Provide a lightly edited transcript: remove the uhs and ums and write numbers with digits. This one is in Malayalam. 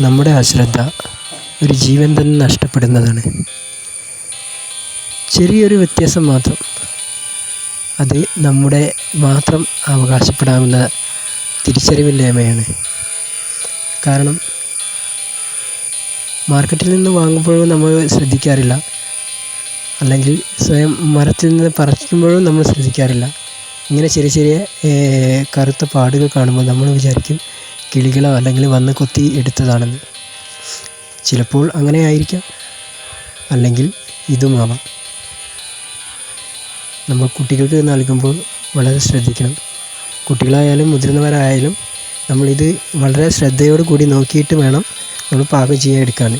നമ്മുടെ അശ്രദ്ധ ഒരു ജീവൻ തന്നെ നഷ്ടപ്പെടുന്നതാണ്. ചെറിയൊരു വ്യത്യാസം മാത്രം, അത് നമ്മുടെ മാത്രം അവകാശപ്പെടാവുന്ന തിരിച്ചറിവില്ലായ്മയാണ്. കാരണം മാർക്കറ്റിൽ നിന്ന് വാങ്ങുമ്പോഴും നമ്മൾ ശ്രദ്ധിക്കാറില്ല, അല്ലെങ്കിൽ സ്വയം മരത്തിൽ നിന്ന് പറിക്കുമ്പോഴും നമ്മൾ ശ്രദ്ധിക്കാറില്ല. ഇങ്ങനെ ചെറിയ ചെറിയ കറുത്ത പാടുകൾ കാണുമ്പോൾ നമ്മൾ വിചാരിക്കും കിളികളോ അല്ലെങ്കിൽ വന്ന് കൊത്തി എടുത്തതാണെന്ന്. ചിലപ്പോൾ അങ്ങനെ ആയിരിക്കാം, അല്ലെങ്കിൽ ഇതുമാവാം. നമ്മൾ കുട്ടികൾക്ക് നൽകുമ്പോൾ വളരെ ശ്രദ്ധിക്കണം. കുട്ടികളായാലും മുതിർന്നവരായാലും നമ്മളിത് വളരെ ശ്രദ്ധയോടു കൂടി നോക്കിയിട്ട് വേണം നമ്മൾ പാകം ചെയ്യാൻ എടുക്കാൻ.